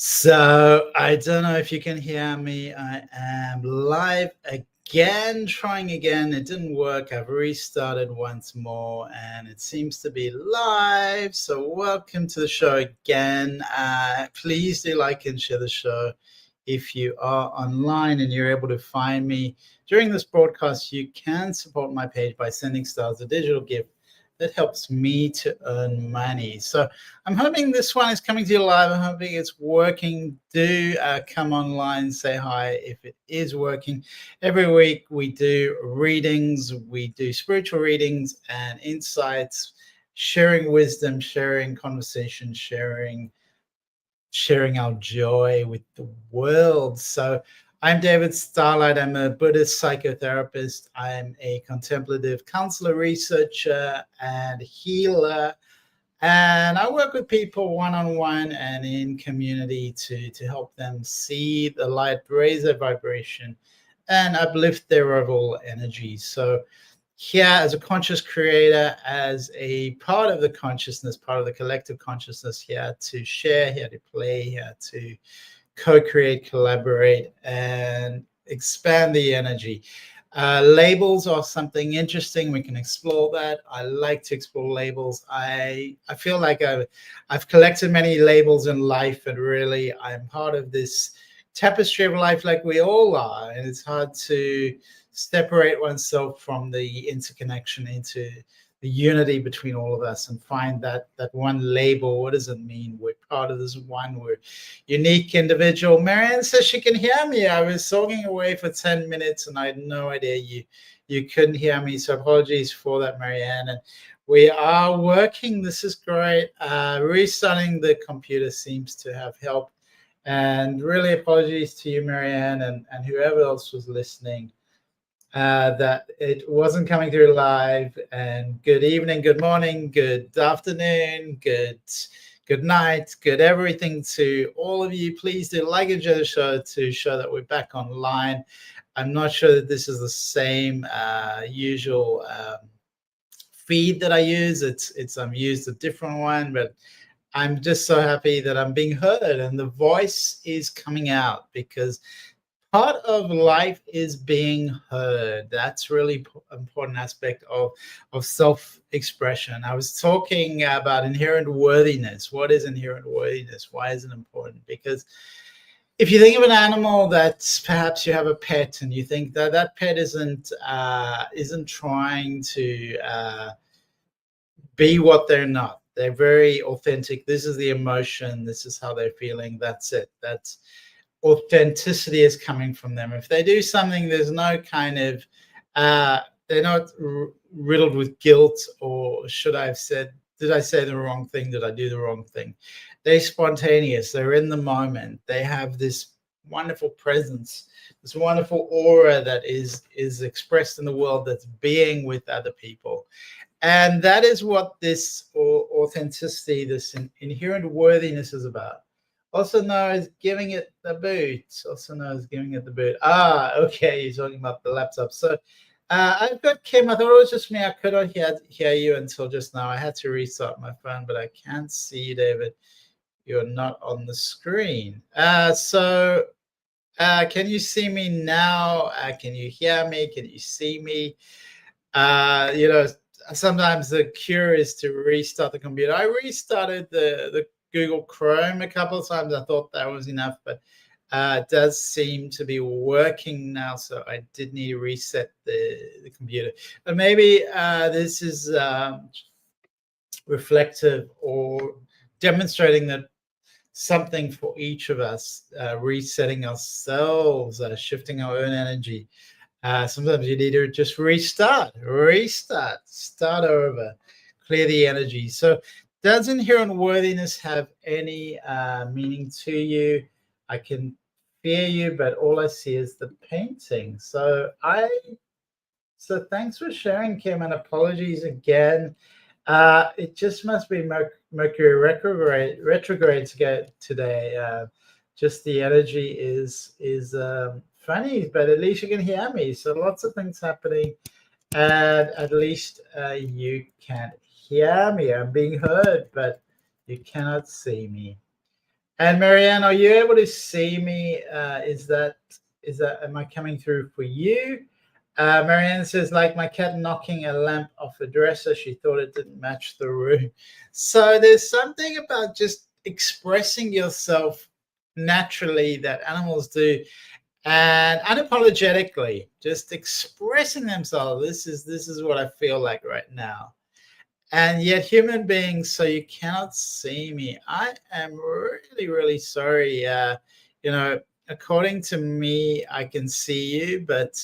So I don't know if you can hear me. I am live again, trying again. It didn't work. I've restarted once more and it seems to be live. So welcome to the show again. Please do like and share the show. If you are online and you're able to find me during this broadcast, you can support my page by sending stars a digital gift that helps me to earn money. So I'm hoping this one is coming to you live. I'm hoping it's working. Do come online, say hi if it is working. Every week we do readings, we do spiritual readings and insights, sharing wisdom, sharing conversation, sharing our joy with the world. So I'm David Starlyte. I'm a Buddhist psychotherapist. I'm a contemplative counselor, researcher, and healer. And I work with people one-on-one and in community to help them see the light, raise their vibration, and uplift their overall energy. So here, as a conscious creator, as a part of the consciousness, part of the collective consciousness, here to share, here to play, here to co-create, collaborate, and expand the energy. Labels are something interesting. We can explore that. I like to explore labels. I feel like I've collected many labels in life, and really I'm part of this tapestry of life like we all are, and it's hard to separate oneself from the interconnection into the unity between all of us and find that one label. What does it mean? We're part of this one. We're unique individual. Marianne says she can hear me. I was talking away for 10 minutes and I had no idea you couldn't hear me. So apologies for that, Marianne. And we are working. This is great. Restarting the computer seems to have helped. And really apologies to you, Marianne, and whoever else was listening. That it wasn't coming through live. And good evening, good morning, good afternoon, good night, good everything to all of you. Please do like and share the show to show that we're back online. I'm not sure that this is the same usual feed that I use. It's used a different one, but I'm just so happy that I'm being heard and the voice is coming out, because part of life is being heard. That's really important aspect of self-expression. I was talking about inherent worthiness. What is inherent worthiness? Why is it important? Because if you think of an animal that perhaps you have a pet and you think that that pet isn't trying to be what they're not. They're very authentic. This is the emotion. This is how they're feeling. That's it. That's authenticity is coming from them. If they do something, there's no kind of they're not riddled with guilt, or should I have said, did I say the wrong thing? Did I do the wrong thing? They're spontaneous. They're in the moment. They have this wonderful presence, this wonderful aura that is expressed in the world, that's being with other people. And that is what this authenticity, this inherent worthiness is about. Also known as giving it the boot. Also known as giving it the boot. Ah, okay, you're talking about the laptop. So I've got Kim. I thought it was just me. I couldn't hear you until just now. I had to restart my phone, but I can't see you, David. You're not on the screen. So can you see me now? Can you hear me? Can you see me? Sometimes the cure is to restart the computer. I restarted the Google Chrome a couple of times. I thought that was enough, but it does seem to be working now. So I did need to reset the computer. But maybe this is reflective or demonstrating that something for each of us, resetting ourselves, shifting our own energy. Sometimes you need to just restart, start over, clear the energy. So does inherent worthiness have any meaning to you? I can hear you, but all I see is the painting. So thanks for sharing, Kim, and apologies again. It just must be Mercury retrograde today. Just the energy is funny, but at least you can hear me. So lots of things happening, and at least you can hear me. I'm being heard, but you cannot see me. And Marianne, are you able to see me? Is that am I coming through for you? Marianne says, like my cat knocking a lamp off a dresser, she thought it didn't match the room. So there's something about just expressing yourself naturally that animals do, and unapologetically, just expressing themselves. This is what I feel like right now. And yet human beings, so you cannot see me. I am really, really sorry. According to me, I can see you, but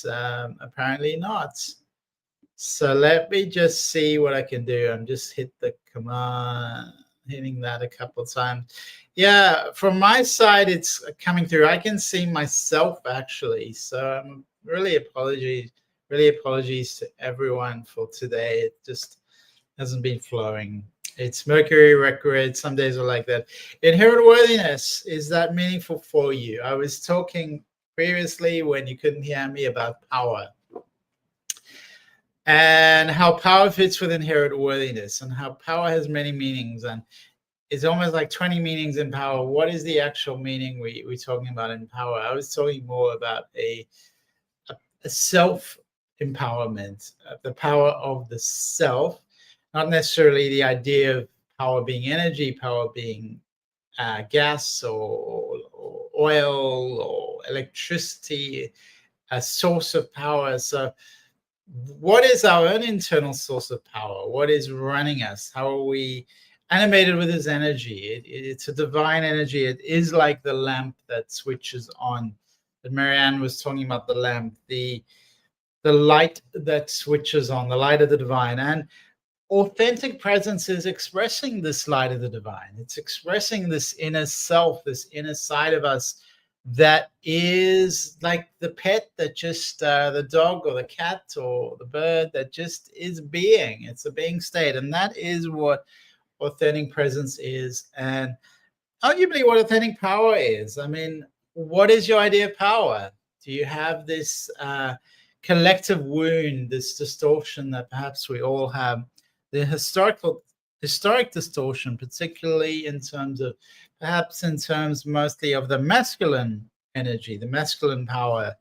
apparently not. So let me just see what I can do. I'm just hitting that a couple of times. Yeah, from my side, it's coming through. I can see myself actually. So I'm really apologies to everyone for today. It just hasn't been flowing. It's Mercury retrograde. Some days are like that. Inherent worthiness, is that meaningful for you? I was talking previously when you couldn't hear me about power and how power fits with inherent worthiness, and how power has many meanings, and it's almost like 20 meanings in power. What is the actual meaning we're talking about in power? I was talking more about a self empowerment, the power of the self, not necessarily the idea of power being energy, power being gas or oil or electricity, a source of power. So what is our own internal source of power? What is running us? How are we animated with this energy? It's a divine energy. It is like the lamp that switches on. That Marianne was talking about, the lamp, the light that switches on, the light of the divine. And authentic presence is expressing this light of the divine. It's expressing this inner self, this inner side of us that is like the pet that just, the dog or the cat or the bird that just is being. It's a being state. And that is what authentic presence is. And arguably what authentic power is. I mean, what is your idea of power? Do you have this collective wound, this distortion that perhaps we all have, the historic distortion, particularly in terms mostly of the masculine energy, the masculine power,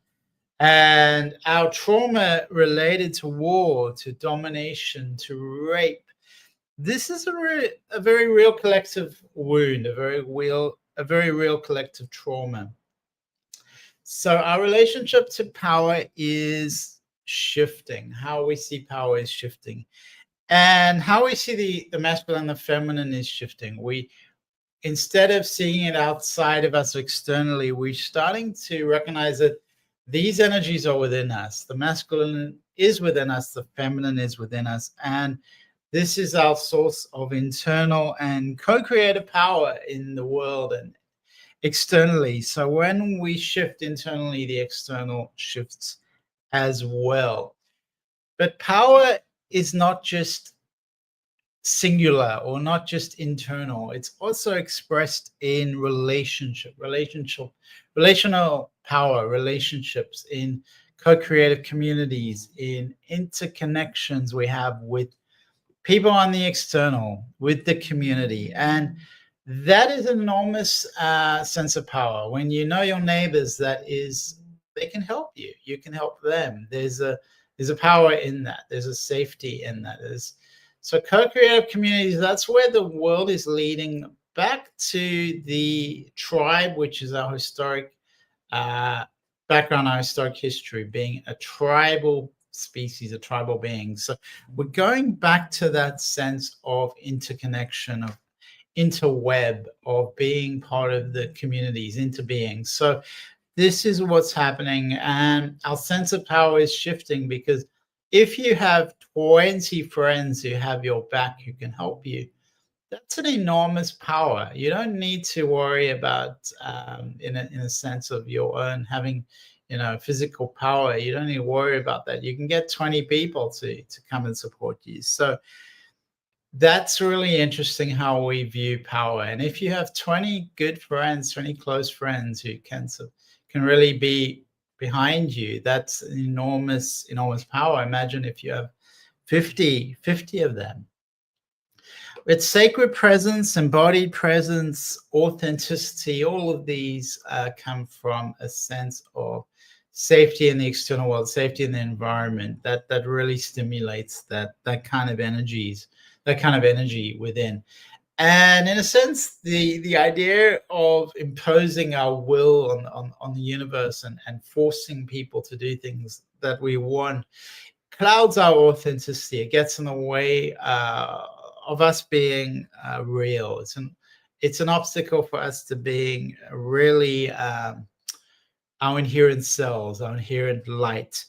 and our trauma related to war, to domination, to rape. This is a very real collective wound, a very real collective trauma. So our relationship to power is shifting. How we see power is shifting. And how we see the masculine and the feminine is shifting. We, instead of seeing it outside of us externally, we're starting to recognize that these energies are within us. The masculine is within us, the feminine is within us. And this is our source of internal and co-creative power in the world and externally. So when we shift internally, the external shifts as well. But power is not just singular or not just internal. It's also expressed in relational power, relationships, in co-creative communities, in interconnections we have with people on the external, with the community. And that is an enormous sense of power. When you know your neighbors, they can help you. You can help them. There's a power in that. There's a safety in that. So co-creative communities, that's where the world is leading back to the tribe, which is our historic background, our historic history, being a tribal species, a tribal being. So we're going back to that sense of interconnection, of interweb, of being part of the communities, interbeing. So this is what's happening, and our sense of power is shifting, because if you have 20 friends who have your back, who can help you, that's an enormous power. You don't need to worry about, in a sense of your own having, physical power. You don't need to worry about that. You can get 20 people to come and support you. So that's really interesting how we view power. And if you have 20 good friends, 20 close friends who can really be behind you, that's an enormous power. Imagine if you have 50 of them. It's sacred presence, embodied presence, authenticity. All of these come from a sense of safety in the external world, safety in the environment. That really stimulates that kind of energy within. And in a sense, the idea of imposing our will on the universe and forcing people to do things that we want clouds our authenticity. It gets in the way of us being real. It's an obstacle for us to being really our inherent selves, our inherent light.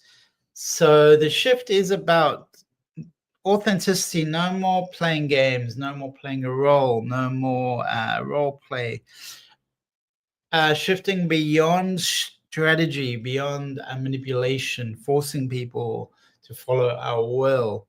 So the shift is about authenticity. No more playing games, no more playing a role, no more role play. Shifting beyond strategy, beyond manipulation, forcing people to follow our will.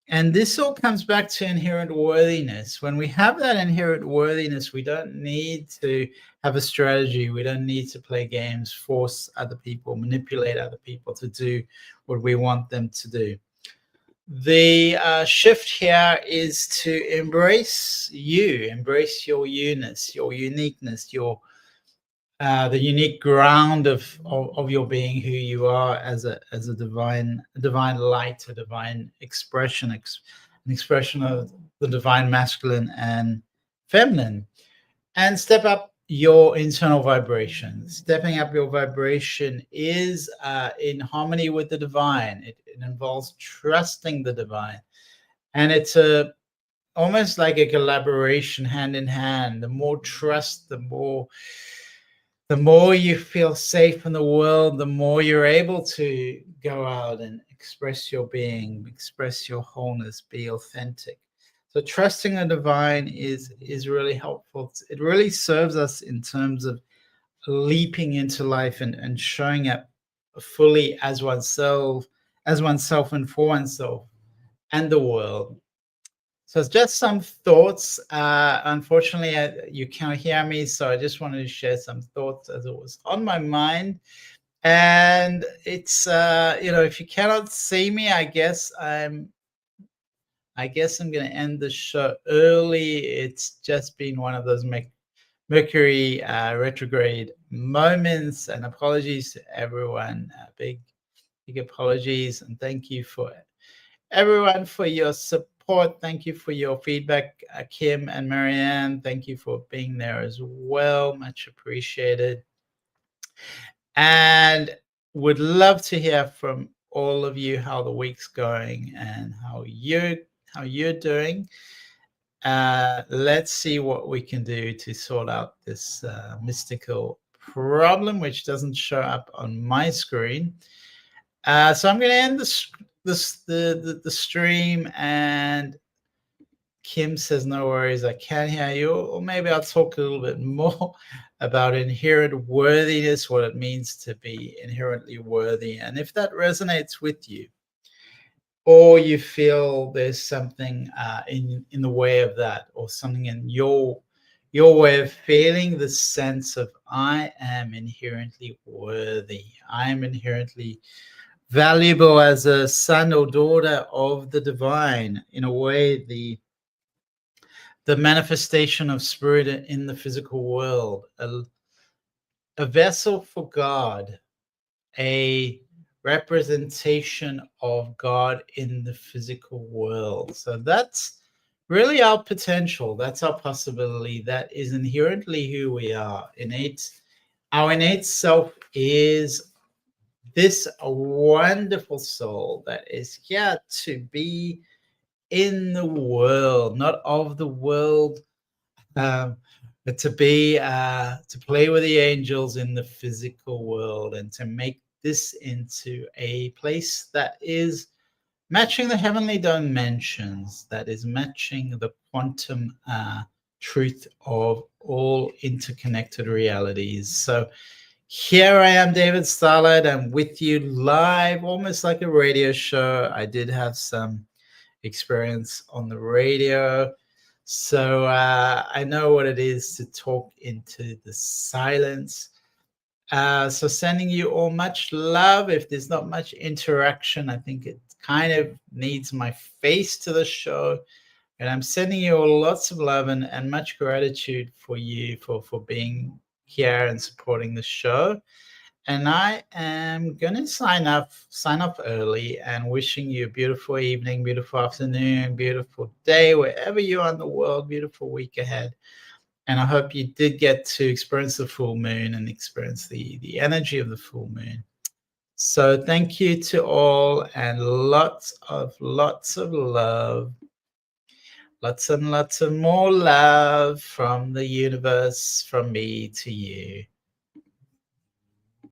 And this all comes back to inherent worthiness. When we have that inherent worthiness, we don't need to have a strategy. We don't need to play games, force other people, manipulate other people to do what we want them to do. The shift here is to embrace you, embrace your you-ness, your uniqueness, your the unique ground of your being, who you are as a divine light, a divine expression, an expression of the divine masculine and feminine, and step up your internal vibration. Stepping up your vibration is in harmony with the divine. It involves trusting the divine, and it's almost like a collaboration, hand in hand. The more trust, the more you feel safe in the world, the more you're able to go out and express your being, express your wholeness, be authentic. So trusting the divine is really helpful. It really serves us in terms of leaping into life and showing up fully as oneself and for oneself and the world. So it's just some thoughts. Unfortunately, you can't hear me, so I just wanted to share some thoughts as it was on my mind. And it's if you cannot see me, I guess I'm going to end the show early. It's just been one of those Mercury retrograde moments, and apologies to everyone. Big apologies, and thank you for everyone for your support. Thank you for your feedback, Kim and Marianne. Thank you for being there as well. Much appreciated. And would love to hear from all of you how the week's going and how you're doing. Let's see what we can do to sort out this mystical problem, which doesn't show up on my screen. So I'm going to end the stream, and Kim says no worries, I can hear you. Or maybe I'll talk a little bit more about inherent worthiness, what it means to be inherently worthy, and if that resonates with you, or you feel there's something in the way of that, or something in your way of feeling the sense of I am inherently worthy, I am inherently valuable as a son or daughter of the divine. In a way, the manifestation of spirit in the physical world, a vessel for God, a representation of God in the physical world. So that's really our potential. That's our possibility. That is inherently who we are. Our innate self is this wonderful soul that is here to be in the world, not of the world, but to be to play with the angels in the physical world, and to make this into a place that is matching the heavenly dimensions, that is matching the quantum truth of all interconnected realities. So here I am, David Starlyte. I'm with you live, almost like a radio show. I did have some experience on the radio, so I know what it is to talk into the silence. So sending you all much love. If there's not much interaction, I think it kind of needs my face to the show. And I'm sending you all lots of love and much gratitude for you for being here and supporting the show. And I am going to sign up early, and wishing you a beautiful evening, beautiful afternoon, beautiful day, wherever you are in the world, beautiful week ahead. And I hope you did get to experience the full moon and experience the energy of the full moon. So thank you to all, and lots of love. Lots and lots of more love from the universe, from me to you.